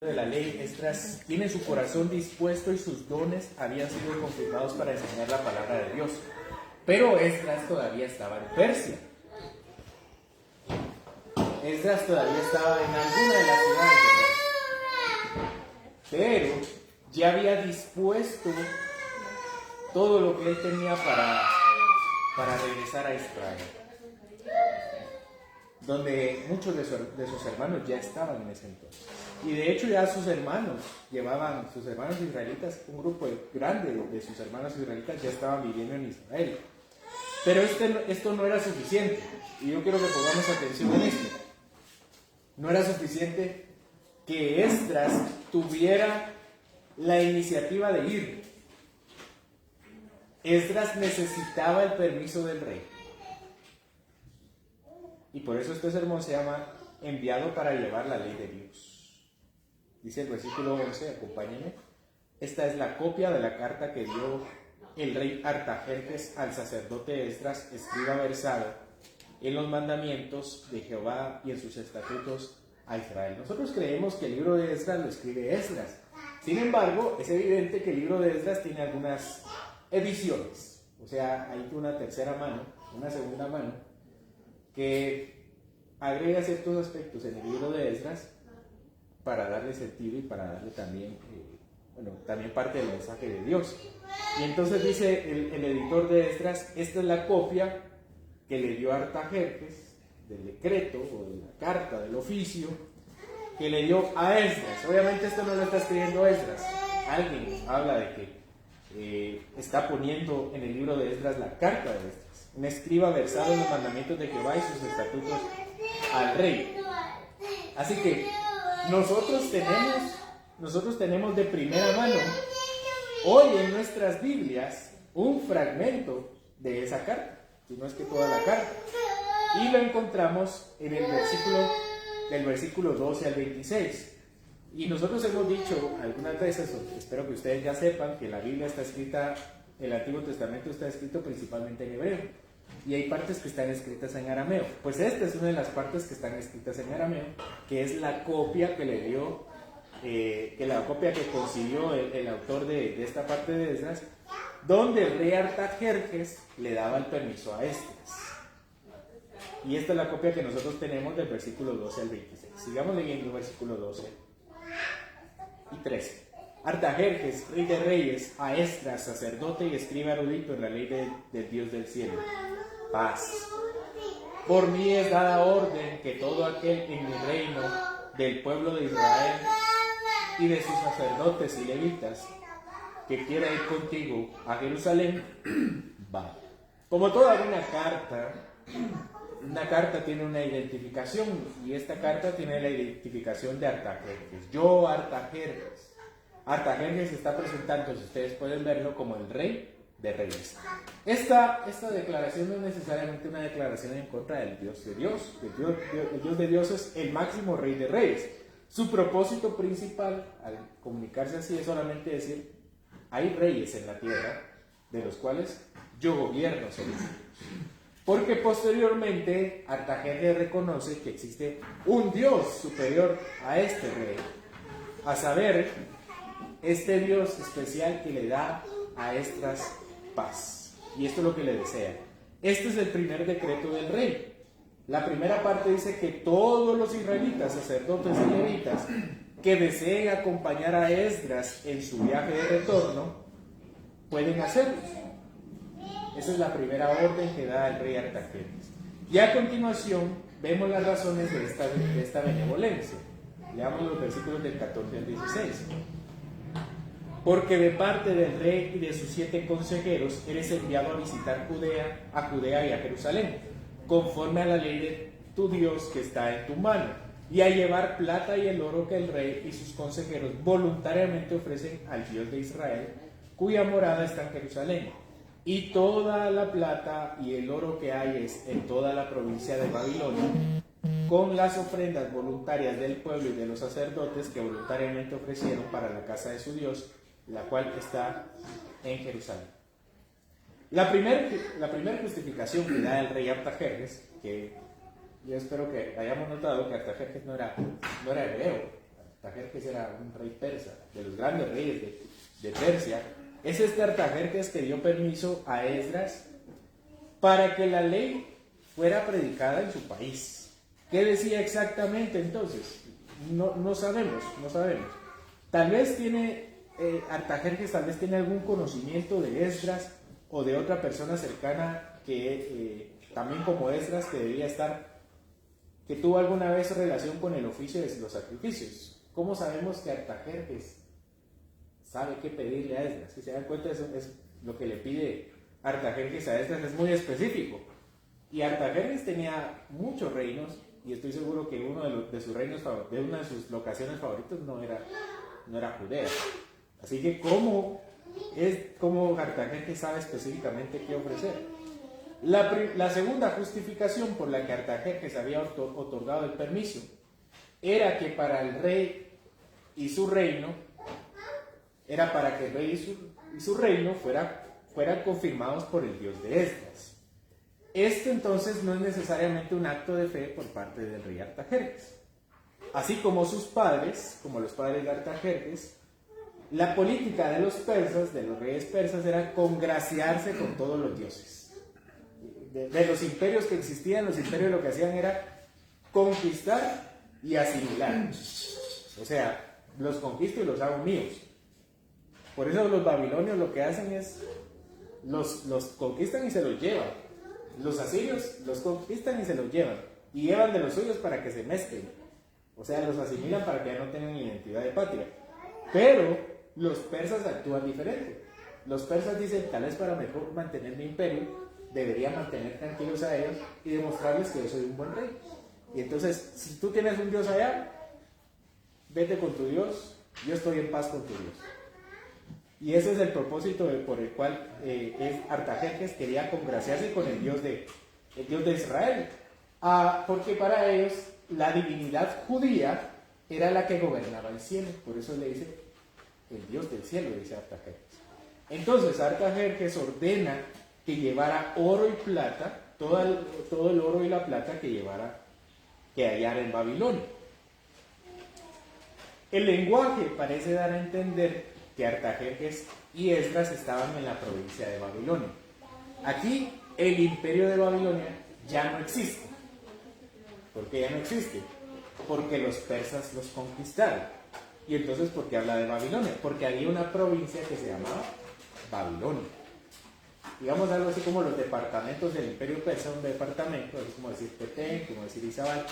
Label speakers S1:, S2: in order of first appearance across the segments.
S1: de la ley, Esdras tiene su corazón dispuesto y sus dones habían sido confirmados para enseñar la palabra de Dios. Pero Esdras todavía estaba en Persia. Esdras todavía estaba en alguna de las ciudades de Persia. Pero ya había dispuesto todo lo que él tenía para regresar a Israel, donde muchos de sus hermanos ya estaban en ese entonces. Y de hecho ya sus hermanos israelitas, un grupo grande de sus hermanos israelitas ya estaban viviendo en Israel. Pero esto no era suficiente, y yo quiero que pongamos atención en esto. No era suficiente que Esdras tuviera la iniciativa de ir. Esdras necesitaba el permiso del rey. Y por eso este sermón se llama Enviado para llevar la ley de Dios. Dice el versículo 11, acompáñenme. Esta es la copia de la carta que dio el rey Artajerjes al sacerdote Esdras, escriba versado en los mandamientos de Jehová y en sus estatutos a Israel. Nosotros creemos que el libro de Esdras lo escribe Esdras. Sin embargo, es evidente que el libro de Esdras tiene algunas ediciones. O sea, hay una tercera mano, una segunda mano, que agrega ciertos aspectos en el libro de Esdras para darle sentido y para darle también, también parte del mensaje de Dios. Y entonces dice el editor de Esdras, esta es la copia que le dio Artajerjes del decreto o de la carta, del oficio que le dio a Esdras. Obviamente esto no lo está escribiendo Esdras. Alguien habla de que está poniendo en el libro de Esdras la carta de Esdras, un escriba versado en los mandamientos de Jehová y sus estatutos al rey. Así que nosotros tenemos de primera mano hoy en nuestras Biblias un fragmento de esa carta, si no es que toda la carta, y lo encontramos en el versículo 12 al 26. Y nosotros hemos dicho algunas veces, espero que ustedes ya sepan, que la Biblia está escrita, el Antiguo Testamento está escrito principalmente en hebreo, y hay partes que están escritas en arameo. Pues esta es una de las partes que están escritas en arameo, que es la copia que le dio, la copia que consiguió el autor de esta parte de Esdras, donde el rey Artajerjes le daba el permiso a Esdras. Y esta es la copia que nosotros tenemos del versículo 12 al 26. Sigamos leyendo el versículo 12 y 13. Artajerjes, rey de reyes, a Esdras, sacerdote y escriba erudito en la ley del Dios del cielo. Paz. Por mí es dada orden que todo aquel en mi reino del pueblo de Israel y de sus sacerdotes y levitas que quiera ir contigo a Jerusalén, vaya. Como toda una carta tiene una identificación, y esta carta tiene la identificación de Artajerjes. Yo, Artajerjes. Artajerjes está presentando, si ustedes pueden verlo, como el rey de reyes. Esta declaración no es necesariamente una declaración en contra del Dios de Dios. El Dios de Dios es el máximo rey de reyes. Su propósito principal al comunicarse así es solamente decir: hay reyes en la tierra de los cuales yo gobierno sobre ellos. Porque posteriormente Artajerjes reconoce que existe un Dios superior a este rey, a saber, este Dios especial que le da a Esdras paz. Y esto es lo que le desea. Este es el primer decreto del rey. La primera parte dice que todos los israelitas, sacerdotes y levitas, que deseen acompañar a Esdras en su viaje de retorno, pueden hacerlo. Esa es la primera orden que da el rey Artajerjes. Y a continuación vemos las razones de esta benevolencia. Leamos los versículos del 14 al 16. Porque de parte del rey y de sus 7 consejeros eres enviado a visitar Judea y a Jerusalén, conforme a la ley de tu Dios que está en tu mano, y a llevar plata y el oro que el rey y sus consejeros voluntariamente ofrecen al Dios de Israel, cuya morada está en Jerusalén. Y toda la plata y el oro que hay es en toda la provincia de Babilonia, con las ofrendas voluntarias del pueblo y de los sacerdotes que voluntariamente ofrecieron para la casa de su Dios, la cual está en Jerusalén. La primera justificación que da el rey Artajerjes, que yo espero que hayamos notado que Artajerjes no era hebreo, Artajerjes era un rey persa, de los grandes reyes de Persia. Es este Artajerjes que dio permiso a Esdras para que la ley fuera predicada en su país. ¿Qué decía exactamente entonces? No sabemos. Tal vez Artajerjes tal vez tiene algún conocimiento de Esdras o de otra persona cercana que también como Esdras que tuvo alguna vez relación con el oficio de los sacrificios. ¿Cómo sabemos que Artajerjes sabe qué pedirle a Esdras? Si se dan cuenta, eso es lo que le pide Artajerjes a Esdras, es muy específico. Y Artajerjes tenía muchos reinos, y estoy seguro que uno de sus reinos, de una de sus locaciones favoritas no era Judea. Así que ¿cómo Artajerjes sabe específicamente qué ofrecer? La segunda justificación por la que Artajerjes había otorgado el permiso era que para el rey y su reino, era para que el rey y su reino fueran confirmados por el Dios de Esdras. Esto entonces no es necesariamente un acto de fe por parte del rey Artajerjes. Así como sus padres, como los padres de Artajerjes, la política de los persas, de los reyes persas, era congraciarse con todos los dioses. De los imperios que existían, los imperios lo que hacían era conquistar y asimilar. O sea, los conquisto y los hago míos. Por eso los babilonios lo que hacen es, los conquistan y se los llevan. Los asirios los conquistan y se los llevan. Y llevan de los suyos para que se mezclen. O sea, los asimilan para que ya no tengan identidad de patria. Pero los persas actúan diferente. Los persas dicen, tal vez para mejor mantener mi imperio, debería mantener tranquilos a ellos y demostrarles que yo soy un buen rey. Y entonces, si tú tienes un Dios allá, vete con tu Dios, yo estoy en paz con tu Dios. Y ese es el propósito por el cual Artajerjes quería congraciarse con el Dios de Israel. Porque para ellos la divinidad judía era la que gobernaba el cielo. Por eso le dice el Dios del cielo, dice Artajerjes. Entonces Artajerjes ordena que llevara oro y plata, todo el oro y la plata que hallara en Babilonia. El lenguaje parece dar a entender que Artajerjes y Esdras estaban en la provincia de Babilonia. Aquí el imperio de Babilonia ya no existe. ¿Por qué ya no existe? Porque los persas los conquistaron. Y entonces, ¿por qué habla de Babilonia? Porque había una provincia que se llamaba Babilonia. Digamos algo así como los departamentos del imperio persa, un departamento, así como decir Petén, como decir Izabal.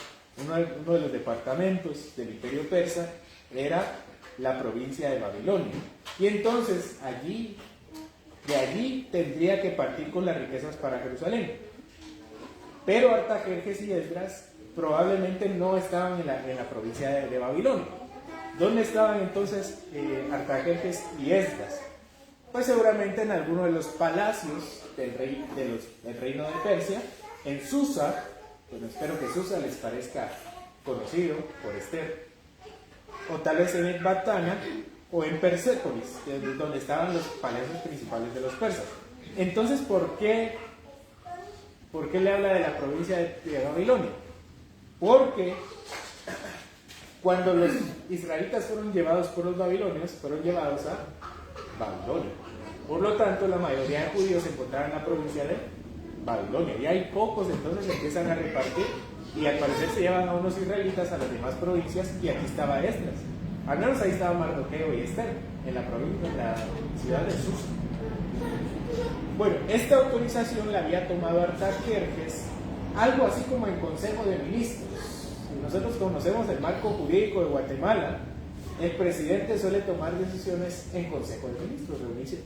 S1: Uno de los departamentos del imperio persa era la provincia de Babilonia. Y entonces de allí tendría que partir con las riquezas para Jerusalén. Pero Artajerjes y Esdras probablemente no estaban en la provincia de Babilonia. ¿Dónde estaban entonces Artajerjes y Esdras? Pues seguramente en alguno de los palacios del reino de Persia, en Susa. Bueno, espero que Susa les parezca conocido por Esther, o tal vez en Ecbatana o en Persépolis, donde estaban los palacios principales de los persas. Entonces, ¿por qué le habla de la provincia de Babilonia? Porque cuando los israelitas fueron llevados por los babilonios, fueron llevados a Babilonia. Por lo tanto, la mayoría de judíos se encontraban en la provincia de Babilonia. Y hay pocos, entonces empiezan a repartir y al parecer se llevan a unos israelitas a las demás provincias, y aquí estaba Esdras. Al menos ahí estaba Mardoqueo y Esther, en la ciudad de Susa. Bueno, esta autorización la había tomado Artajerjes, algo así como en Consejo de Ministros. Si nosotros conocemos el marco jurídico de Guatemala, el presidente suele tomar decisiones en Consejo de Ministros,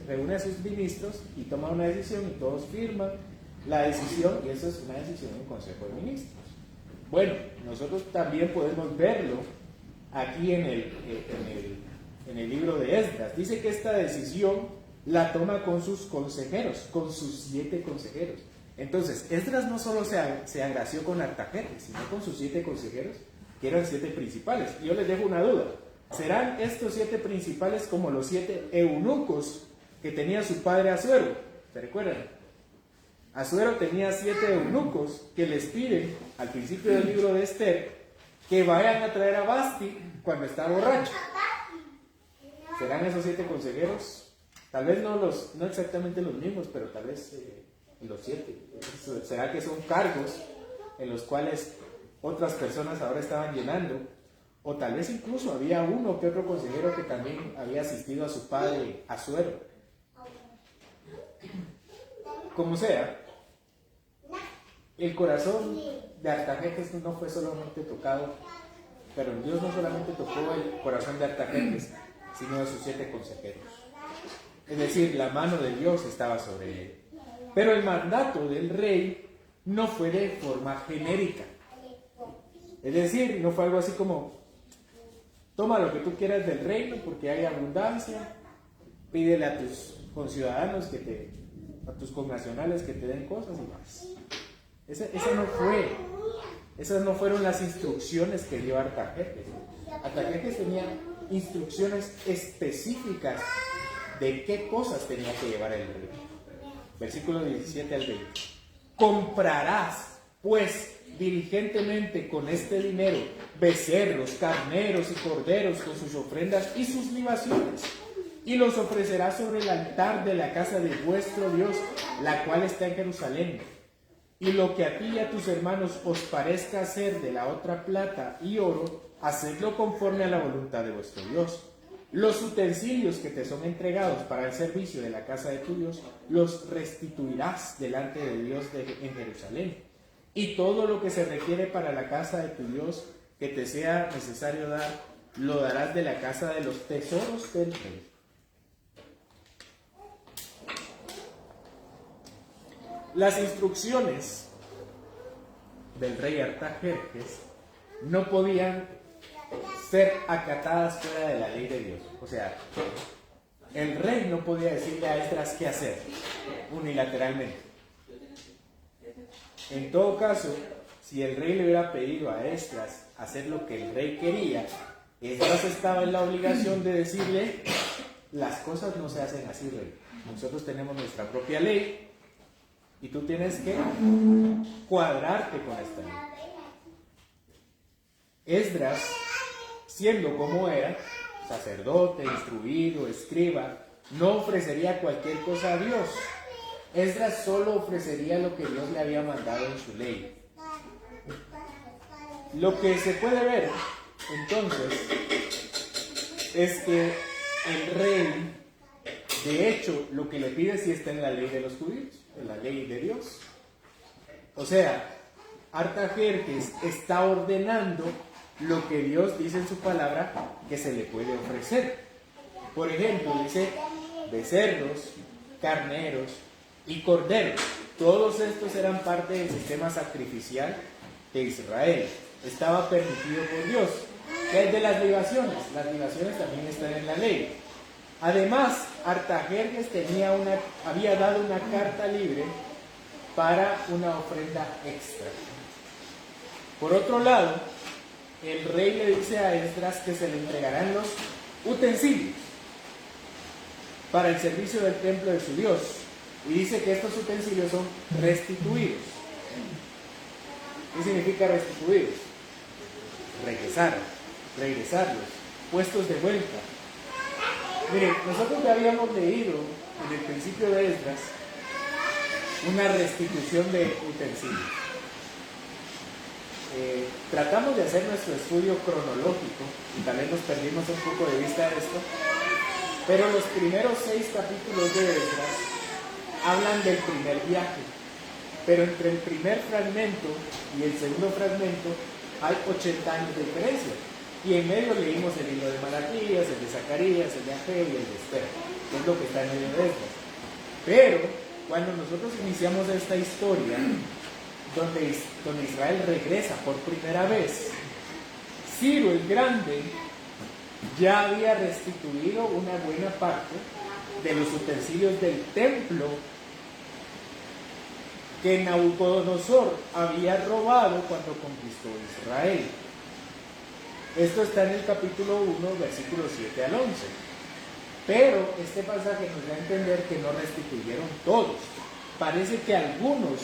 S1: reúne a sus ministros y toma una decisión y todos firman la decisión, y eso es una decisión en Consejo de Ministros. Bueno, nosotros también podemos verlo aquí en el libro de Esdras. Dice que esta decisión la toma con sus consejeros, con sus 7 consejeros. Entonces, Esdras no solo se agració con Artajerjes, sino con sus 7 consejeros, que eran 7 principales. Y yo les dejo una duda: ¿serán estos 7 principales como los 7 eunucos que tenía su padre Asuero? ¿Se recuerdan? Asuero tenía 7 eunucos que les piden, al principio del libro de Esther, que vayan a traer a Basti cuando está borracho. ¿Serán esos 7 consejeros? Tal vez no exactamente los mismos, pero tal vez los 7. ¿Será que son cargos en los cuales otras personas ahora estaban llenando? O tal vez incluso había uno que otro consejero que también había asistido a su padre a suero. Como sea, el corazón de Artajerjes no fue solamente tocado, pero Dios no solamente tocó el corazón de Artajerjes, sino de sus 7 consejeros. Es decir, la mano de Dios estaba sobre él. Pero el mandato del rey no fue de forma genérica. Es decir, no fue algo así como: toma lo que tú quieras del reino porque hay abundancia, pídele a tus conciudadanos a tus connacionales que te den cosas y más. Esas no fueron las instrucciones que dio Artajerjes. Artajerjes tenía instrucciones específicas de qué cosas tenía que llevar el rey. Versículo 17 al 20. Comprarás, pues, diligentemente con este dinero becerros, carneros y corderos con sus ofrendas y sus libaciones, y los ofrecerás sobre el altar de la casa de vuestro Dios, la cual está en Jerusalén. Y lo que a ti y a tus hermanos os parezca hacer de la otra plata y oro, hacedlo conforme a la voluntad de vuestro Dios. Los utensilios que te son entregados para el servicio de la casa de tu Dios, los restituirás delante de Dios en Jerusalén. Y todo lo que se requiere para la casa de tu Dios que te sea necesario dar, lo darás de la casa de los tesoros del rey. Las instrucciones del rey Artajerjes no podían ser acatadas fuera de la ley de Dios. O sea, el rey no podía decirle a Esdras qué hacer unilateralmente. En todo caso, si el rey le hubiera pedido a Esdras hacer lo que el rey quería, Esdras estaba en la obligación de decirle: las cosas no se hacen así, rey. Nosotros tenemos nuestra propia ley y tú tienes que cuadrarte con esta ley. Esdras, siendo como era, sacerdote, instruido, escriba, no ofrecería cualquier cosa a Dios. Esdras solo ofrecería lo que Dios le había mandado en su ley. Lo que se puede ver, entonces, es que el rey, de hecho, lo que le pide sí está en la ley de los judíos, en la ley de Dios. O sea, Artajerjes está ordenando lo que Dios dice en su palabra que se le puede ofrecer. Por ejemplo, dice becerros, carneros y corderos. Todos estos eran parte del sistema sacrificial de Israel. Estaba permitido por Dios. ¿Qué es de las libaciones? Las libaciones también están en la ley. Además, Artajerjes había dado una carta libre para una ofrenda extra. Por otro lado, el rey le dice a Esdras que se le entregarán los utensilios para el servicio del templo de su Dios. Y dice que estos utensilios son restituidos. ¿Qué significa restituidos? Regresarlos, puestos de vuelta. Miren, nosotros ya habíamos leído en el principio de Esdras una restitución de utensilios. Tratamos de hacer nuestro estudio cronológico y tal vez nos perdimos un poco de vista de esto, pero los primeros 6 capítulos de Esdras hablan del primer viaje, pero entre el primer fragmento y el segundo fragmento hay 80 años de diferencia, y en medio leímos el libro de Malaquías, el de Zacarías, el de Ageo y el de Esther, que es lo que está en medio de Esdras. Pero cuando nosotros iniciamos esta historia, donde Israel regresa por primera vez, Ciro el Grande ya había restituido una buena parte de los utensilios del templo que Nabucodonosor había robado cuando conquistó Israel. Esto está en el capítulo 1, versículos 7 al 11. Pero este pasaje nos da a entender que no restituyeron todos. Parece que algunos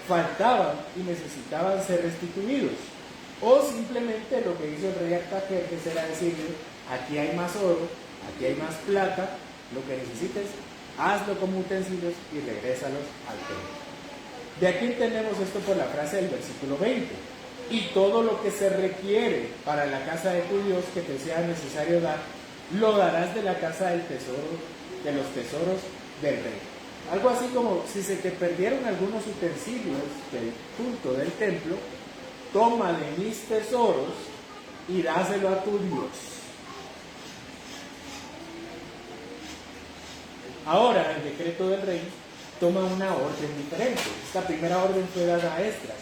S1: faltaban y necesitaban ser restituidos. O simplemente lo que hizo el rey Artajerjes era decirle, aquí hay más oro, aquí hay más plata, lo que necesites, hazlo como utensilios y regrésalos al templo. De aquí entendemos esto por la frase del versículo 20. Y todo lo que se requiere para la casa de tu Dios que te sea necesario dar, lo darás de la casa del tesoro, de los tesoros del rey. Algo así como si se te perdieron algunos utensilios del culto del templo, toma de mis tesoros y dáselo a tu Dios. Ahora el decreto del rey toma una orden diferente. Esta primera orden fue dada a Esdras.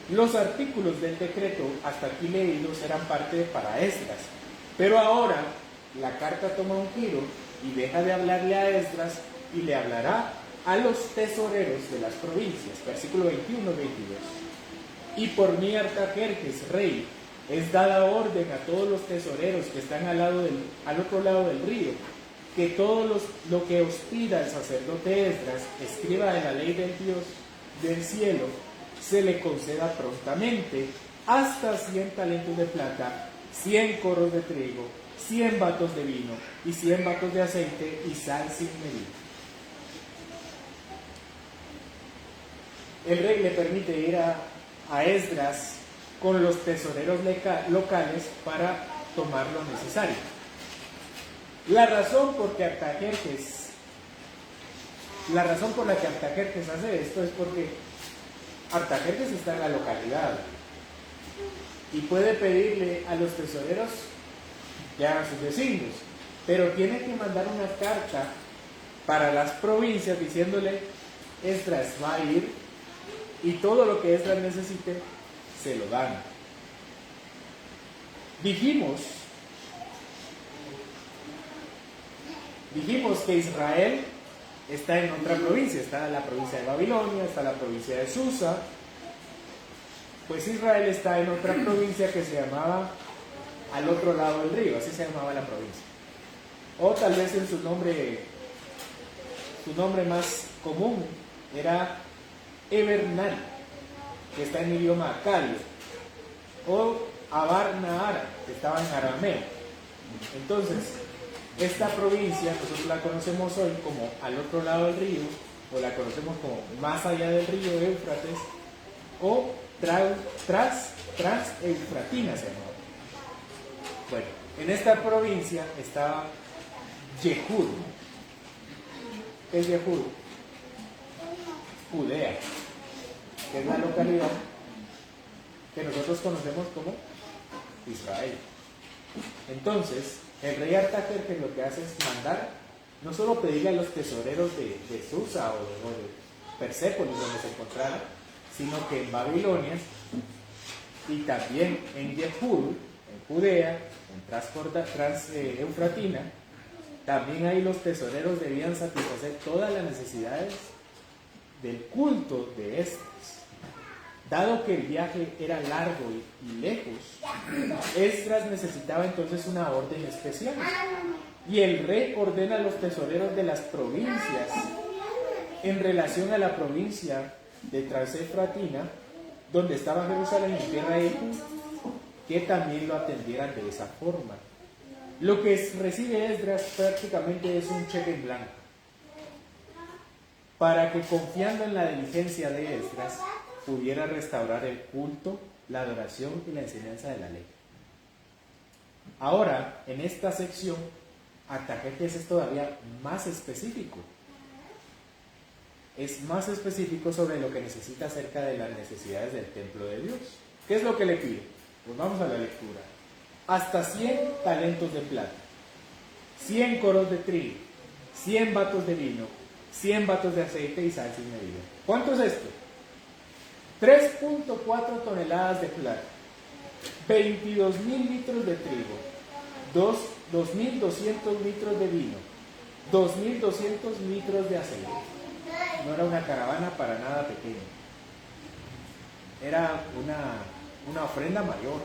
S1: Los artículos del decreto hasta aquí leídos eran parte para Esdras, pero ahora la carta toma un giro y deja de hablarle a Esdras y le hablará a los tesoreros de las provincias. Versículo 21-22. Y por mí Artajerjes, rey, es dada orden a todos los tesoreros que están al otro lado del río, que todo lo que os pida el sacerdote Esdras, escriba de la ley del Dios del cielo, se le conceda prontamente, hasta 100 talentos de plata, 100 corros de trigo, 100 batos de vino y 100 batos de aceite y sal sin medida. El rey le permite ir a Esdras con los tesoreros locales para tomar lo necesario. La razón por la que Artajerjes hace esto es porque Artajerjes está en la localidad y puede pedirle a los tesoreros que hagan sus designios, pero tiene que mandar una carta para las provincias diciéndole: Esdras va a ir y todo lo que Esdras necesite se lo dan. Dijimos que Israel está en otra provincia, está la provincia de Babilonia, está la provincia de Susa. Pues Israel está en otra provincia que se llamaba al otro lado del río, así se llamaba la provincia. O tal vez en su nombre más común era Evernari, que está en idioma acadio, o Abar Nahara, que estaba en arameo. Entonces, esta provincia nosotros la conocemos hoy como al otro lado del río, o la conocemos como más allá del río Éufrates, o Trans-Eufratina se llamaba. Bueno, en esta provincia estaba Yehud. ¿Qué es Yehud? Judea, que es la localidad que nosotros conocemos como Israel. Entonces, el rey Artajerjes lo que hace es mandar, no solo pedirle a los tesoreros de Susa o de Persépolis, donde se encontrara, sino que en Babilonia y también en Yehud, en Judea, en Trans-Eufratina, también ahí los tesoreros debían satisfacer todas las necesidades del culto de estos. Dado que el viaje era largo y lejos, Esdras necesitaba entonces una orden especial. Y el rey ordena a los tesoreros de las provincias, en relación a la provincia de Trans-Eufratina, donde estaba Jerusalén en tierra de Judá, que también lo atendieran de esa forma. Lo que recibe Esdras prácticamente es un cheque en blanco, para que, confiando en la diligencia de Esdras, pudiera restaurar el culto, la adoración y la enseñanza de la ley. Ahora, en esta sección, Artajerjes es todavía más específico. Es más específico sobre lo que necesita acerca de las necesidades del templo de Dios. ¿Qué es lo que le pide? Pues vamos a la lectura. Hasta 100 talentos de plata, 100 coros de trigo, 100 batos de vino, 100 batos de aceite y sal sin medida. ¿Cuánto es esto? 3.4 toneladas de plata, 22.000 litros de trigo, 2.200 litros de vino, 2.200 litros de aceite. No era una caravana para nada pequeña. Era una ofrenda mayor.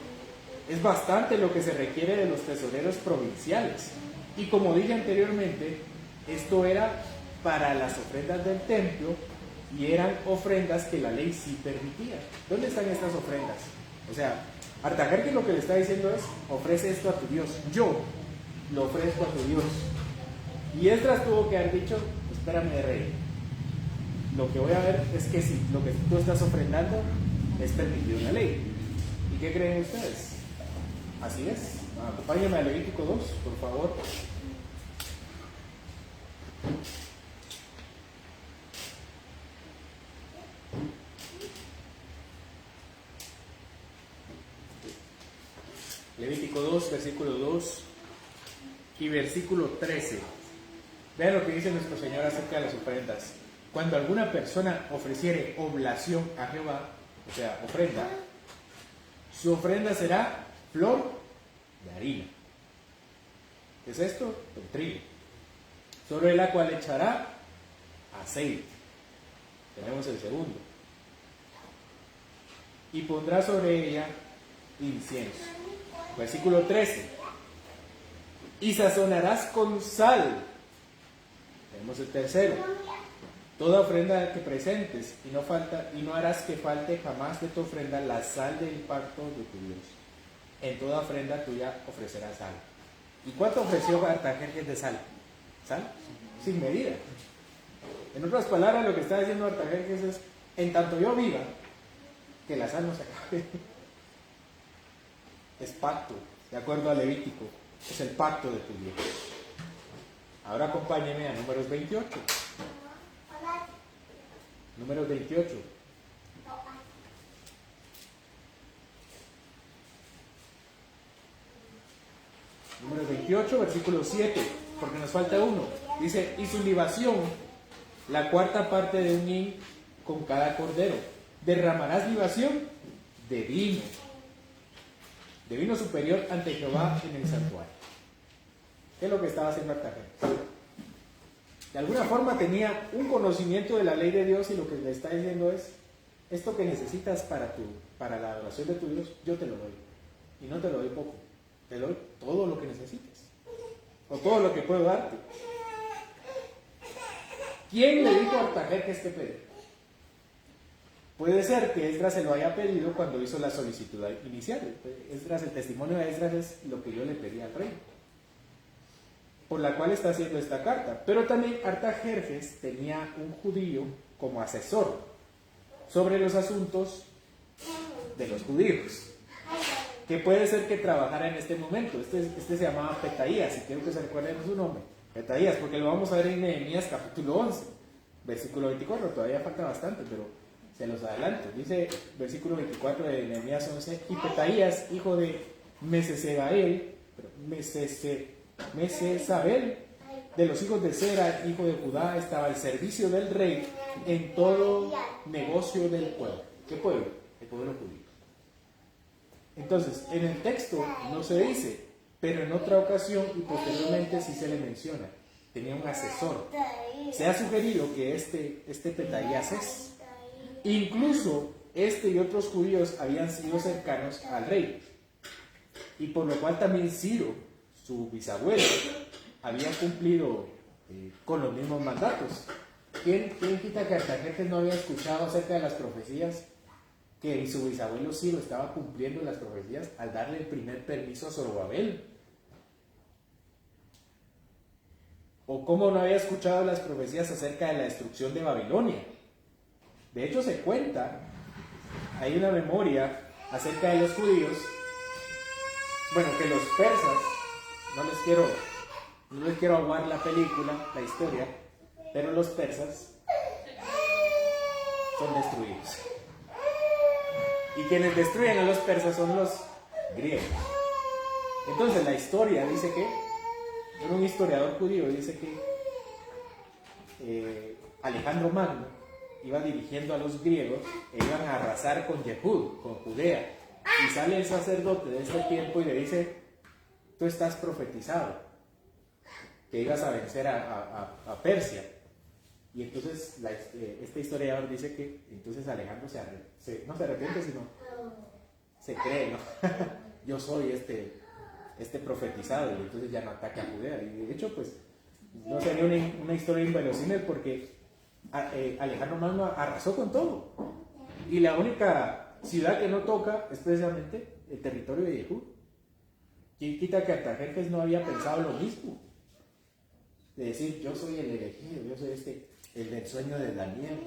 S1: Es bastante lo que se requiere de los tesoreros provinciales. Y como dije anteriormente, esto era para las ofrendas del templo y eran ofrendas que la ley sí permitía. ¿Dónde están estas ofrendas? O sea, Artajerjes lo que le está diciendo es, ofrece esto a tu Dios. Yo lo ofrezco a tu Dios. Y Esdras tuvo que haber dicho, espérame, rey. Lo que voy a ver es que si lo que tú estás ofrendando es permitido en la ley. ¿Y qué creen ustedes? Así es. Acompáñenme a Levítico 2, por favor. Levítico 2, versículo 2 y versículo 13. Vean lo que dice nuestro Señor acerca de las ofrendas. Cuando alguna persona ofreciere oblación a Jehová, o sea, ofrenda, su ofrenda será flor de harina. ¿Qué es esto? El trigo. Sobre la cual echará aceite. Tenemos el segundo. Y pondrá sobre ella incienso. Versículo 13. Y sazonarás con sal. Tenemos el tercero. Toda ofrenda que presentes y no harás que falte jamás de tu ofrenda la sal del pacto de tu Dios. En toda ofrenda tuya ofrecerás sal. ¿Y cuánto ofreció Artajerjes de sal? ¿Sal? Sin medida. En otras palabras, lo que está diciendo Artajerjes es, en tanto yo viva, que la sal no se acabe. Es pacto, de acuerdo a Levítico. Es el pacto de tu Dios. Ahora acompáñeme a Números 28. Números 28. Números 28, versículo 7, porque nos falta uno. Dice, y su libación, la cuarta parte de un hin con cada cordero. Derramarás libación de vino superior ante Jehová en el santuario. ¿Qué es lo que estaba haciendo Artajerjes? De alguna forma tenía un conocimiento de la ley de Dios y lo que le está diciendo es, esto que necesitas para la adoración de tu Dios, yo te lo doy. Y no te lo doy poco, te doy todo lo que necesites. O todo lo que puedo darte. ¿Quién le dijo a Artajerjes que pedir? Puede ser que Esdras se lo haya pedido cuando hizo la solicitud inicial. El testimonio de Esdras es lo que yo le pedí al rey, por la cual está haciendo esta carta. Pero también Artajerjes tenía un judío como asesor sobre los asuntos de los judíos, que puede ser que trabajara en este momento. Este se llamaba Petaías, y quiero que se recuerden su nombre, Petaías, porque lo vamos a ver en Nehemías capítulo 11, versículo 24, todavía falta bastante, pero se los adelanto. Dice versículo 24 de Nehemías 11, y Petaías, hijo de Mesesabel, de los hijos de Zera, hijo de Judá, estaba al servicio del rey en todo negocio del pueblo. ¿Qué pueblo? El pueblo judío. Entonces, en el texto no se dice, pero en otra ocasión y posteriormente sí se le menciona. Tenía un asesor. Se ha sugerido que este Petaías es. Incluso este y otros judíos habían sido cercanos al rey. Y por lo cual también Ciro, su bisabuelo, había cumplido con los mismos mandatos. ¿Quién quita que Artajerjes no había escuchado acerca de las profecías? Que su bisabuelo Ciro estaba cumpliendo las profecías al darle el primer permiso a Zorobabel. ¿O cómo no había escuchado las profecías acerca de la destrucción de Babilonia? De hecho se cuenta, hay una memoria acerca de los judíos, bueno, que los persas, no les quiero aguar la película, la historia, pero los persas son destruidos. Y quienes destruyen a los persas son los griegos. Entonces la historia dice que, un historiador judío dice que Alejandro Magno iba dirigiendo a los griegos e iban a arrasar con Yehud, con Judea. Y sale el sacerdote de este tiempo y le dice, tú estás profetizado, que ibas a vencer a Persia. Y entonces este historiador dice que entonces Alejandro no se arrepiente, sino se cree, ¿no? Yo soy este profetizado, y entonces ya no ataca a Judea. Y de hecho, pues, no sería una historia inverosímil, porque Alejandro Magno arrasó con todo. Y la única ciudad que no toca es precisamente el territorio de Yehud. ¿Quién quita que Artajerjes no había pensado lo mismo? De decir, yo soy el elegido, yo soy el del sueño de Daniel.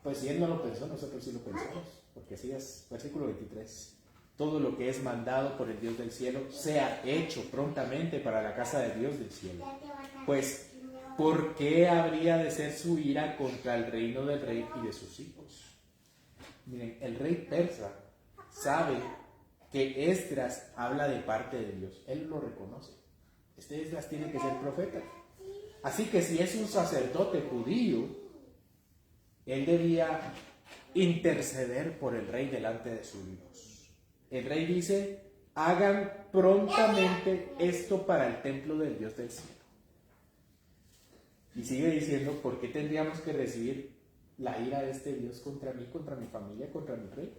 S1: Pues si él no lo pensó, nosotros sí lo pensamos, porque así es, versículo 23. Todo lo que es mandado por el Dios del cielo sea hecho prontamente para la casa de Dios del cielo. Pues, ¿por qué habría de ser su ira contra el reino del rey y de sus hijos? Miren, el rey persa sabe que Esdras habla de parte de Dios. Él lo reconoce. Este Esdras tiene que ser profeta. Así que si es un sacerdote judío, él debía interceder por el rey delante de su Dios. El rey dice, hagan prontamente esto para el templo del Dios del cielo. Y sigue diciendo, ¿por qué tendríamos que recibir la ira de este Dios contra mí, contra mi familia, contra mi rey?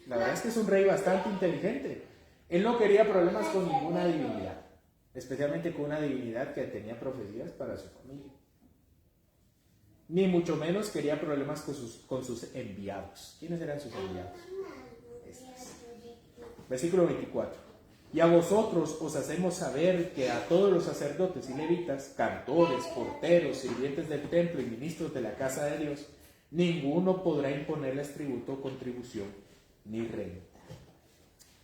S1: La verdad es que es un rey bastante inteligente. Él no quería problemas con ninguna divinidad, especialmente con una divinidad que tenía profecías para su familia. Ni mucho menos quería problemas con sus enviados. ¿Quiénes eran sus enviados? Versículo 24. Y a vosotros os hacemos saber que a todos los sacerdotes y levitas, cantores, porteros, sirvientes del templo y ministros de la casa de Dios, ninguno podrá imponerles tributo o contribución ni renta.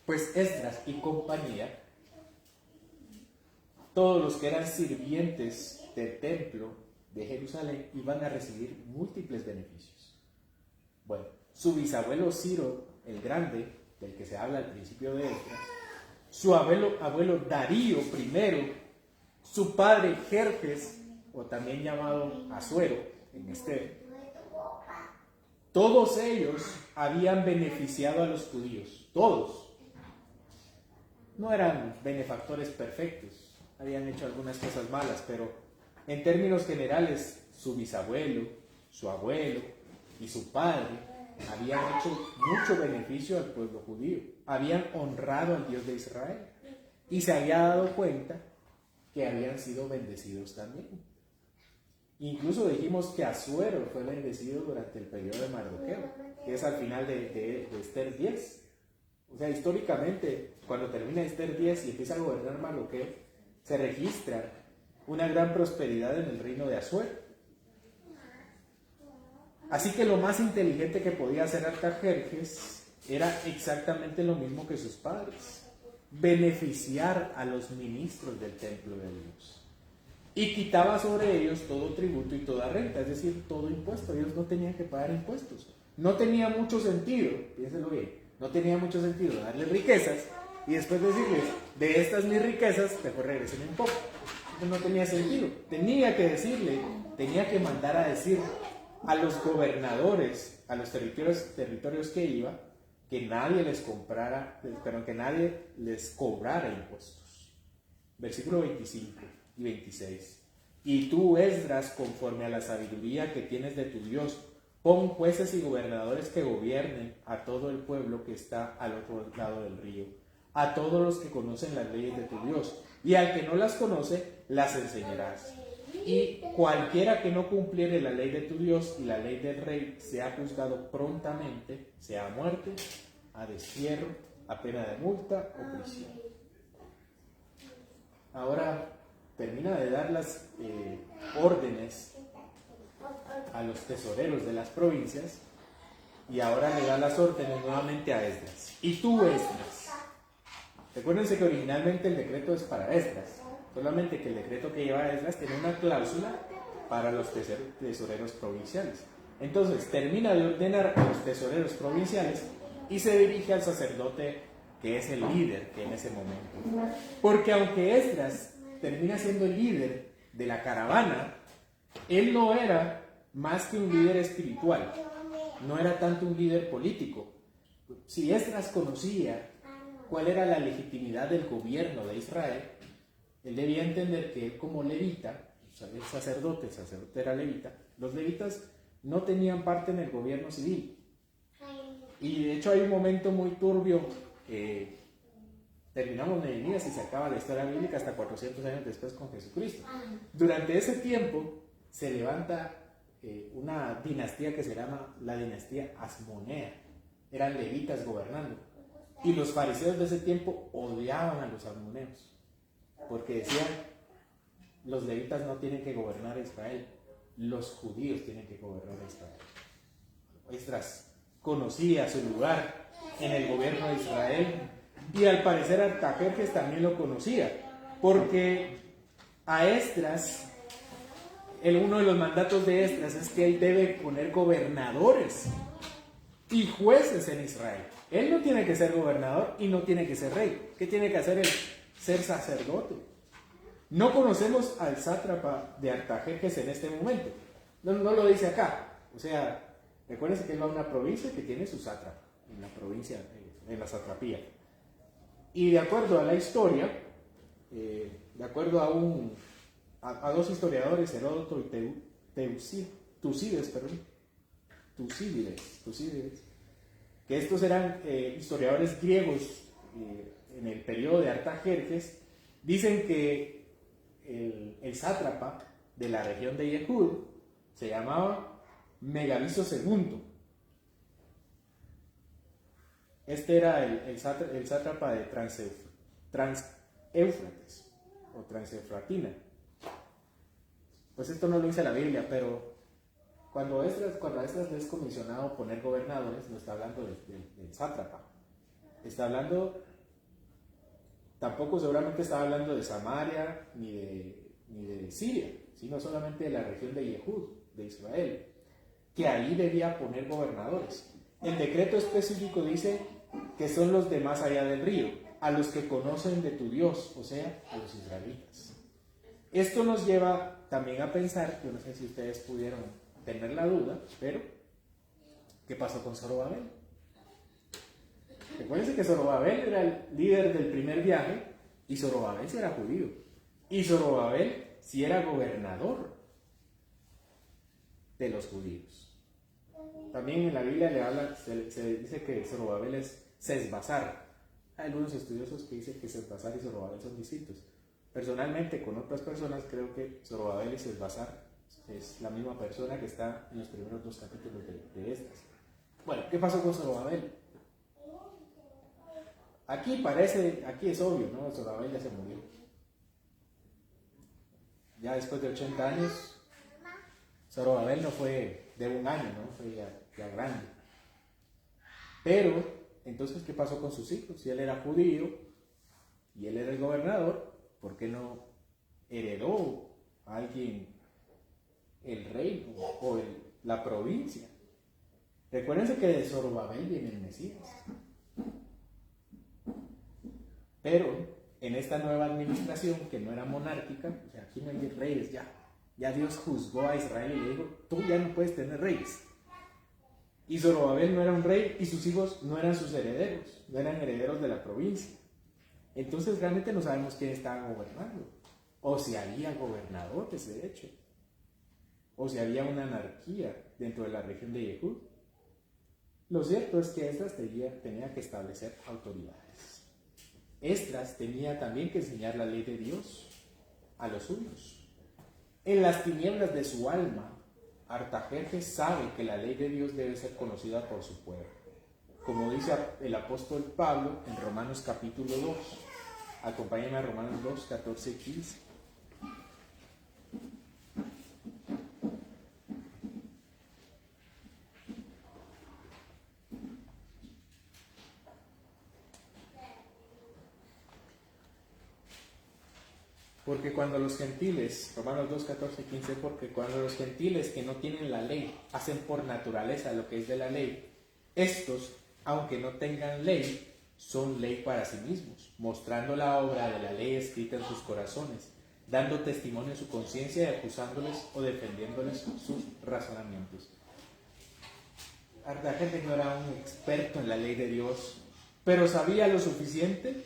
S1: Pues Esdras y compañía, todos los que eran sirvientes del templo de Jerusalén, iban a recibir múltiples beneficios. Bueno, su bisabuelo Ciro el Grande, del que se habla al principio de Esdras, su abuelo Darío I, su padre Jerjes, o también llamado Asuero en Esther, todos ellos habían beneficiado a los judíos, todos. No eran benefactores perfectos, habían hecho algunas cosas malas, pero en términos generales, su bisabuelo, su abuelo y su padre habían hecho mucho beneficio al pueblo judío, habían honrado al Dios de Israel y se había dado cuenta que habían sido bendecidos también. Incluso dijimos que Asuero fue bendecido durante el periodo de Mardoqueo, que es al final de Esther 10. O sea, históricamente, cuando termina Esther 10 y empieza a gobernar Mardoqueo, se registra una gran prosperidad en el reino de Asuero. Así que lo más inteligente que podía hacer Artajerjes era exactamente lo mismo que sus padres: beneficiar a los ministros del templo de Dios. Y quitaba sobre ellos todo tributo y toda renta, es decir, todo impuesto. Ellos no tenían que pagar impuestos. No tenía mucho sentido, piénselo bien, no tenía mucho sentido darles riquezas y después decirles, de estas mis riquezas, mejor regresen un poco. No tenía sentido. Tenía que decirle, tenía que mandar a decir a los gobernadores, a los territorios que iba, que nadie les comprara, pero que nadie les cobrara impuestos. Versículo 25 y 26. Y tú, Esdras, conforme a la sabiduría que tienes de tu Dios, pon jueces y gobernadores que gobiernen a todo el pueblo que está al otro lado del río, a todos los que conocen las leyes de tu Dios, y al que no las conoce, las enseñarás. Y cualquiera que no cumpliere la ley de tu Dios y la ley del rey sea juzgado prontamente, sea a muerte, a destierro, a pena de multa o prisión. Ahora termina de dar las órdenes a los tesoreros de las provincias y ahora le da las órdenes nuevamente a Esdras. Y tú, Esdras, recuérdense que originalmente el decreto es para Esdras, solamente que el decreto que lleva Esdras tiene una cláusula para los tesoreros provinciales. Entonces termina de ordenar a los tesoreros provinciales y se dirige al sacerdote que es el líder que en ese momento. Porque aunque Esdras termina siendo el líder de la caravana, él no era más que un líder espiritual, no era tanto un líder político. Si Esdras conocía cuál era la legitimidad del gobierno de Israel, él debía entender que él como levita, el sacerdote era levita, los levitas no tenían parte en el gobierno civil. Y de hecho hay un momento muy turbio, terminamos Nehemías y se acaba la historia bíblica hasta 400 años después con Jesucristo. Durante ese tiempo se levanta una dinastía que se llama la dinastía Asmonea. eran levitas gobernando. Y los fariseos de ese tiempo odiaban a los saduceos, porque decían, los levitas no tienen que gobernar a Israel, los judíos tienen que gobernar a Israel. Esdras conocía su lugar en el gobierno de Israel, y al parecer Artajerjes también lo conocía, porque a Esdras, uno de los mandatos de Esdras es que él debe poner gobernadores y jueces en Israel. Él no tiene que ser gobernador y no tiene que ser rey. ¿Qué tiene que hacer él? Ser sacerdote. No conocemos al sátrapa de Artajerjes en este momento. No lo dice acá. O sea, recuérdense que él va a una provincia que tiene su sátrapa, en la provincia, en la satrapía. Y de acuerdo a la historia, de acuerdo a dos historiadores, Heródoto y Tucídides, que estos eran historiadores griegos en el periodo de Artajerjes, dicen que el sátrapa de la región de Yehud se llamaba Megaliso II. Este era el sátrapa de Transéufrates o Transeufratina. Pues esto no lo dice la Biblia, pero cuando a Esdras le es comisionado poner gobernadores, no está hablando del sátrapa. Está hablando, tampoco seguramente estaba hablando de Samaria ni de Siria, sino solamente de la región de Yehud, de Israel, que ahí debía poner gobernadores. El decreto específico dice que son los de más allá del río, a los que conocen de tu Dios, o sea, a los israelitas. Esto nos lleva también a pensar, yo no sé si ustedes pudieron tener la duda, pero ¿qué pasó con Zorobabel? Recuerden que Zorobabel era el líder del primer viaje, y Zorobabel sí era judío, y Zorobabel sí era gobernador de los judíos. También en la Biblia se dice que Zorobabel es Sesbazar. Hay algunos estudiosos que dicen que Sesbazar y Zorobabel son distintos. Personalmente, con otras personas, creo que Zorobabel y Sesbazar es la misma persona que está en los primeros dos capítulos de estas. Bueno, ¿qué pasó con Zorobabel? Aquí es obvio, ¿no? Zorobabel ya se murió. Ya después de 80 años, Zorobabel no fue de un año, ¿no? Fue ya grande. Pero, entonces, ¿qué pasó con sus hijos? Si él era judío y él era el gobernador, ¿por qué no heredó a alguien el reino o la provincia? Recuérdense que de Zorobabel viene el Mesías. Pero en esta nueva administración, que no era monárquica, o sea, aquí no hay reyes ya Dios juzgó a Israel y le dijo, tú ya no puedes tener reyes. Y Zorobabel no era un rey y sus hijos no eran sus herederos, no eran herederos de la provincia. Entonces realmente no sabemos quién estaba gobernando, o si había gobernadores de hecho, o si había una anarquía dentro de la región de Yehud. Lo cierto es que Esdras tenía que establecer autoridades. Esdras tenía también que enseñar la ley de Dios a los suyos. En las tinieblas de su alma, Artajerjes sabe que la ley de Dios debe ser conocida por su pueblo. Como dice el apóstol Pablo en Romanos capítulo 2. Acompáñenme a Romanos 2, 14 y 15. Porque cuando los gentiles, Romanos 2, 14 y 15, porque cuando los gentiles que no tienen la ley hacen por naturaleza lo que es de la ley, estos, aunque no tengan ley, son ley para sí mismos, mostrando la obra de la ley escrita en sus corazones, dando testimonio en su conciencia y acusándoles o defendiéndoles sus razonamientos. Artajerjes no era un experto en la ley de Dios, pero sabía lo suficiente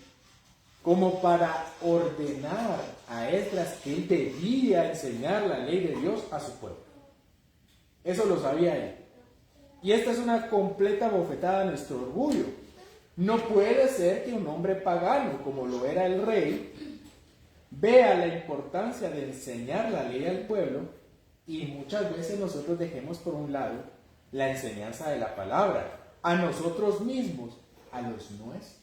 S1: como para ordenar a Esdras que él debía enseñar la ley de Dios a su pueblo. Eso lo sabía él. Y esta es una completa bofetada a nuestro orgullo. No puede ser que un hombre pagano, como lo era el rey, vea la importancia de enseñar la ley al pueblo y muchas veces nosotros dejemos por un lado la enseñanza de la palabra a nosotros mismos, a los nuestros.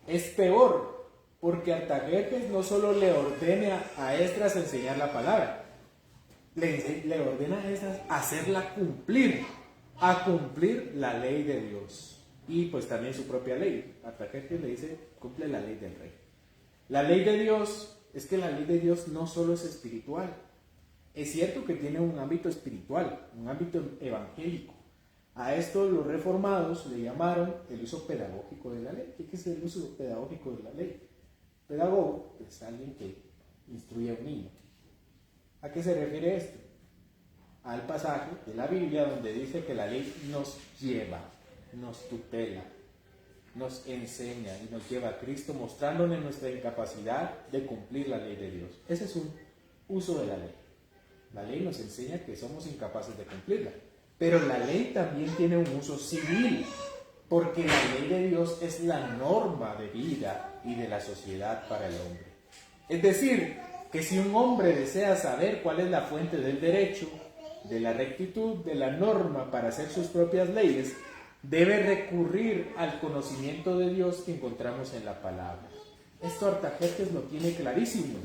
S1: Es peor, porque Artajerjes no solo le ordena a Esdras enseñar la palabra, le ordena a Esdras hacerla cumplir, a cumplir la ley de Dios. Y pues también su propia ley. Artajerjes le dice, cumple la ley del rey. La ley de Dios, es que la ley de Dios no solo es espiritual. Es cierto que tiene un ámbito espiritual, un ámbito evangélico. A esto los reformados le llamaron el uso pedagógico de la ley. ¿Qué es el uso pedagógico de la ley? Pedagogo es alguien que instruye a un niño. ¿A qué se refiere esto? Al pasaje de la Biblia donde dice que la ley nos lleva, nos tutela, nos enseña y nos lleva a Cristo, mostrándonos nuestra incapacidad de cumplir la ley de Dios. Ese es un uso de la ley. La ley nos enseña que somos incapaces de cumplirla. Pero la ley también tiene un uso civil, porque la ley de Dios es la norma de vida y de la sociedad para el hombre. Es decir, que si un hombre desea saber cuál es la fuente del derecho, de la rectitud, de la norma para hacer sus propias leyes, debe recurrir al conocimiento de Dios que encontramos en la palabra. Esto Artajerjes lo tiene clarísimo.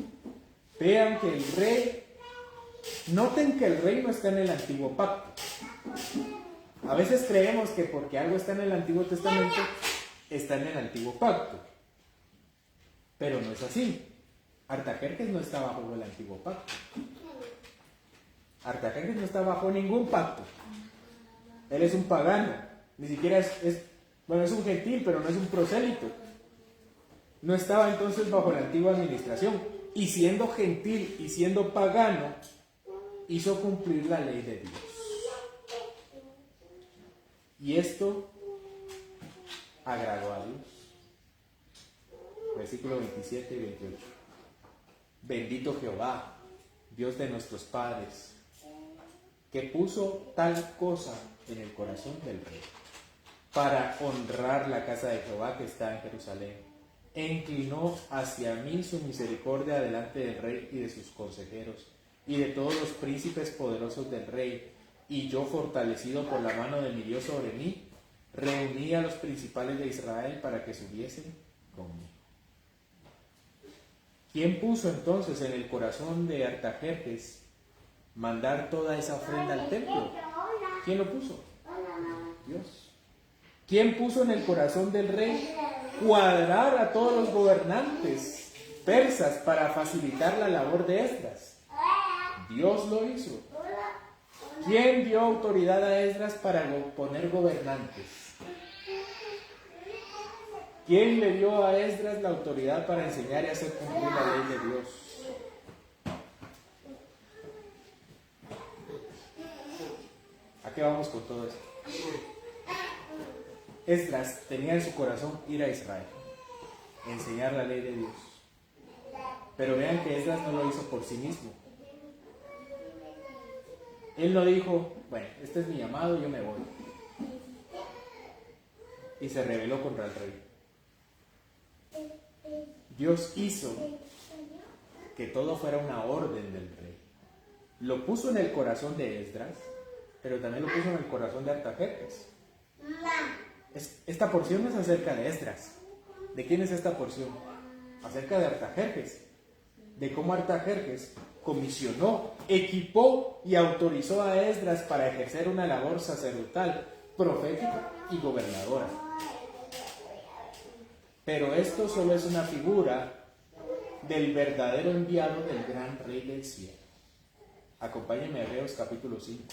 S1: Vean que el rey, noten que el rey no está en el antiguo pacto. A veces creemos que porque algo está en el Antiguo Testamento, está en el antiguo pacto. Pero no es así. Artajerjes no está bajo el antiguo pacto. Artajerjes no está bajo ningún pacto. Él es un pagano. Ni siquiera es un gentil, pero no es un prosélito. No estaba entonces bajo la antigua administración. Y siendo gentil y siendo pagano, hizo cumplir la ley de Dios. Y esto agradó a Dios. Versículo 27 y 28. Bendito Jehová, Dios de nuestros padres, que puso tal cosa en el corazón del rey, para honrar la casa de Jehová que está en Jerusalén, e inclinó hacia mí su misericordia delante del rey y de sus consejeros, y de todos los príncipes poderosos del rey, y yo, fortalecido por la mano de mi Dios sobre mí, reuní a los principales de Israel para que subiesen conmigo. ¿Quién puso entonces en el corazón de Artajerjes mandar toda esa ofrenda al templo? ¿Quién lo puso? Dios. ¿Quién puso en el corazón del rey cuadrar a todos los gobernantes persas para facilitar la labor de Esdras? Dios lo hizo. ¿Quién dio autoridad a Esdras para poner gobernantes? ¿Quién le dio a Esdras la autoridad para enseñar y hacer cumplir la ley de Dios? ¿A qué vamos con todo esto? Esdras tenía en su corazón ir a Israel, enseñar la ley de Dios. Pero vean que Esdras no lo hizo por sí mismo. Él no dijo, bueno, este es mi llamado, yo me voy. Y se rebeló contra el rey. Dios hizo que todo fuera una orden del rey. Lo puso en el corazón de Esdras, pero también lo puso en el corazón de Artajerjes. Esta porción no es acerca de Esdras. ¿De quién es esta porción? Acerca de Artajerjes. De cómo Artajerjes comisionó, equipó y autorizó a Esdras para ejercer una labor sacerdotal, profética y gobernadora. Pero esto solo es una figura del verdadero enviado del gran Rey del cielo. Acompáñenme a Hebreos capítulo 5.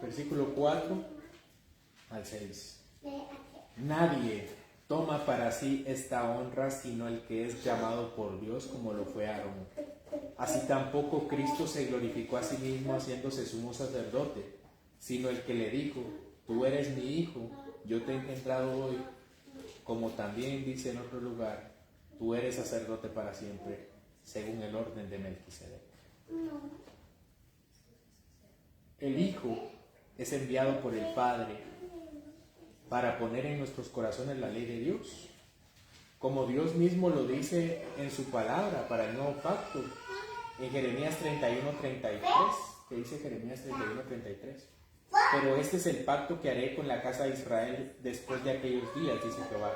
S1: Versículo 4 al 6. Nadie toma para sí esta honra sino el que es llamado por Dios, como lo fue Aarón. Así tampoco Cristo se glorificó a sí mismo haciéndose sumo sacerdote, sino el que le dijo, tú eres mi hijo, yo te he engendrado hoy, como también dice en otro lugar, tú eres sacerdote para siempre, según el orden de Melquisedec. El hijo es enviado por el Padre para poner en nuestros corazones la ley de Dios, como Dios mismo lo dice en su palabra para el nuevo pacto, en Jeremías 31:33, que dice Jeremías 31:33. Pero este es el pacto que haré con la casa de Israel después de aquellos días, dice Jehová.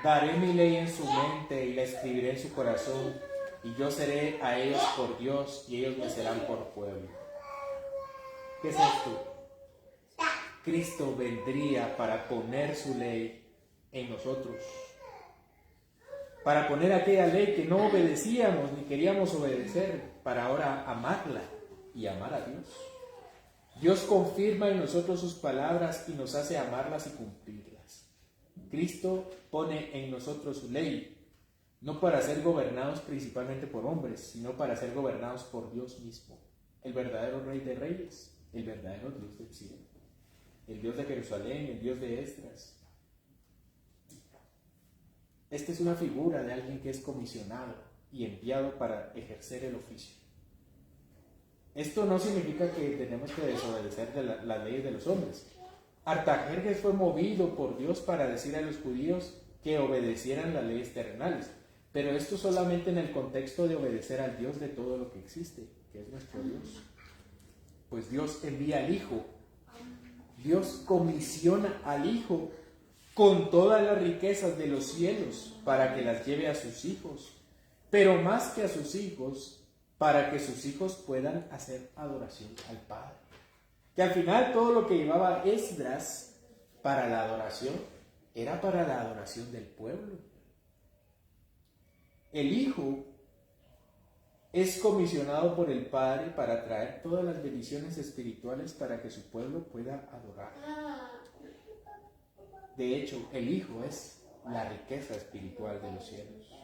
S1: Daré mi ley en su mente y la escribiré en su corazón, y yo seré a ellos por Dios y ellos me serán por pueblo. ¿Qué es esto? Cristo vendría para poner su ley en nosotros, para poner aquella ley que no obedecíamos ni queríamos obedecer, para ahora amarla y amar a Dios. Dios confirma en nosotros sus palabras y nos hace amarlas y cumplirlas. Cristo pone en nosotros su ley, no para ser gobernados principalmente por hombres, sino para ser gobernados por Dios mismo, el verdadero Rey de Reyes, el verdadero Dios del cielo, el Dios de Jerusalén, el Dios de Esdras. Esta es una figura de alguien que es comisionado y enviado para ejercer el oficio. Esto no significa que tenemos que desobedecer las leyes de los hombres. Artajerjes fue movido por Dios para decir a los judíos que obedecieran las leyes terrenales, pero esto solamente en el contexto de obedecer al Dios de todo lo que existe, que es nuestro Dios. Pues Dios envía al Hijo, Dios comisiona al Hijo con todas las riquezas de los cielos para que las lleve a sus hijos, pero más que a sus hijos, para que sus hijos puedan hacer adoración al Padre. Que al final todo lo que llevaba Esdras para la adoración era para la adoración del pueblo. El Hijo es comisionado por el Padre para traer todas las bendiciones espirituales para que su pueblo pueda adorar. De hecho, el Hijo es la riqueza espiritual de los cielos.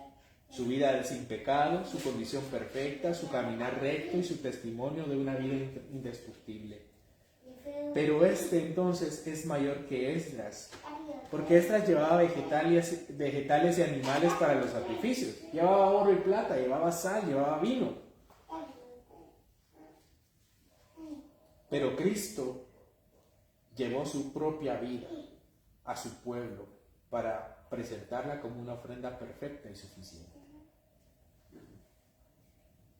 S1: Su vida sin pecado, su condición perfecta, su caminar recto y su testimonio de una vida indestructible. Pero este entonces es mayor que Esdras, porque Esdras llevaba vegetales y animales para los sacrificios. Llevaba oro y plata, llevaba sal, llevaba vino. Pero Cristo llevó su propia vida a su pueblo para presentarla como una ofrenda perfecta y suficiente.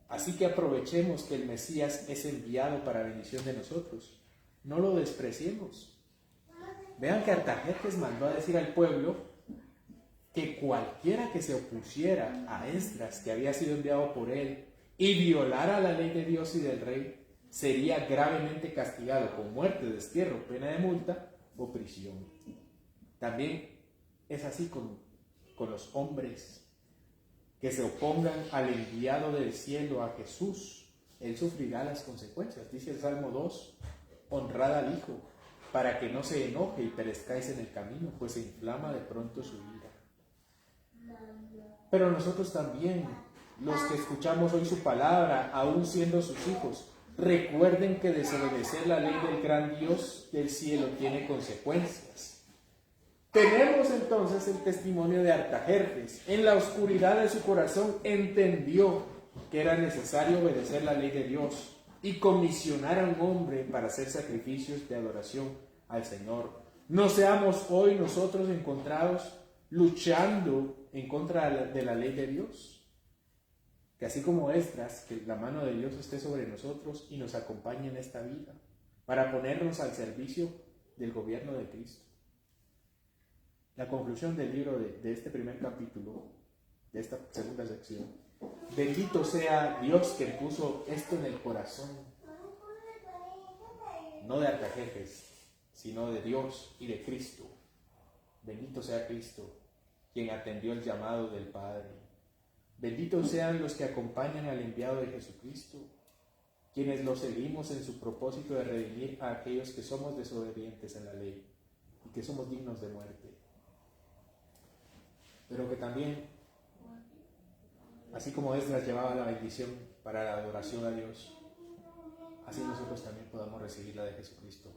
S1: Así que aprovechemos que el Mesías es enviado para bendición de nosotros. No lo despreciemos. Vean que Artajerjes mandó a decir al pueblo que cualquiera que se opusiera a Esdras, que había sido enviado por él, y violara la ley de Dios y del rey, sería gravemente castigado con muerte, destierro, pena de multa o prisión. También es así con los hombres que se opongan al enviado del cielo, a Jesús. Él sufrirá las consecuencias. Dice el Salmo 2, honrad al Hijo, para que no se enoje y perezcáis en el camino, pues se inflama de pronto su ira. Pero nosotros también, los que escuchamos hoy su palabra, aún siendo sus hijos, recuerden que desobedecer la ley del gran Dios del cielo tiene consecuencias. Tenemos entonces el testimonio de Artajerjes. En la oscuridad de su corazón entendió que era necesario obedecer la ley de Dios y comisionar a un hombre para hacer sacrificios de adoración al Señor. No seamos hoy nosotros encontrados luchando en contra de la ley de Dios. Que así como Esdras, que la mano de Dios esté sobre nosotros y nos acompañe en esta vida para ponernos al servicio del gobierno de Cristo. La conclusión del libro de este primer capítulo, de esta segunda sección. Bendito sea Dios que puso esto en el corazón, no de Artajerjes, sino de Dios y de Cristo. Bendito sea Cristo, quien atendió el llamado del Padre. Benditos sean los que acompañan al enviado de Jesucristo, quienes lo seguimos en su propósito de redimir a aquellos que somos desobedientes en la ley y que somos dignos de muerte. Pero que también, así como Esdras llevaba la bendición para la adoración a Dios, así nosotros también podamos recibir la de Jesucristo,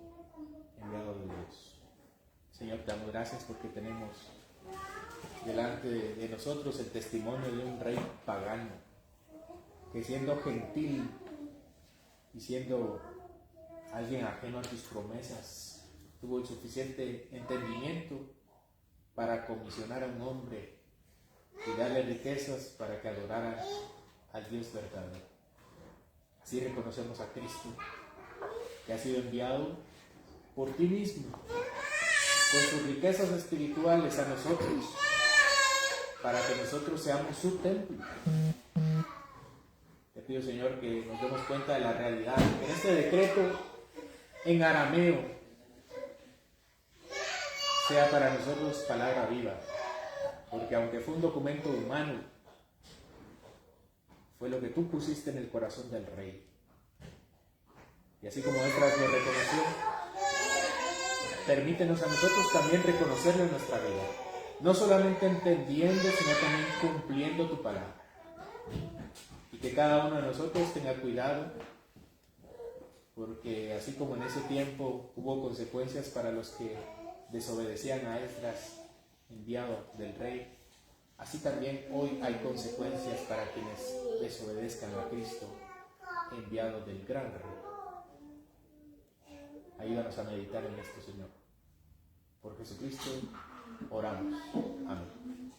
S1: enviado de Dios. Señor, te damos gracias porque tenemos delante de nosotros el testimonio de un rey pagano, que siendo gentil y siendo alguien ajeno a tus promesas tuvo el suficiente entendimiento para comisionar a un hombre y darle riquezas para que adorara al Dios verdadero. Así reconocemos a Cristo, que ha sido enviado por ti mismo, con sus riquezas espirituales a nosotros, para que nosotros seamos su templo. Te pido, Señor, que nos demos cuenta de la realidad, que en este decreto en arameo sea para nosotros palabra viva, porque aunque fue un documento humano, fue lo que tú pusiste en el corazón del rey. Y así como Esdras lo reconoció, permítenos a nosotros también reconocerlo en nuestra vida, no solamente entendiendo, sino también cumpliendo tu palabra. Y que cada uno de nosotros tenga cuidado, porque así como en ese tiempo hubo consecuencias para los que desobedecían a Esdras, enviado del rey, así también hoy hay consecuencias para quienes desobedezcan a Cristo, enviado del gran rey. Ayúdanos a meditar en esto, Señor. Por Jesucristo oramos. Amén.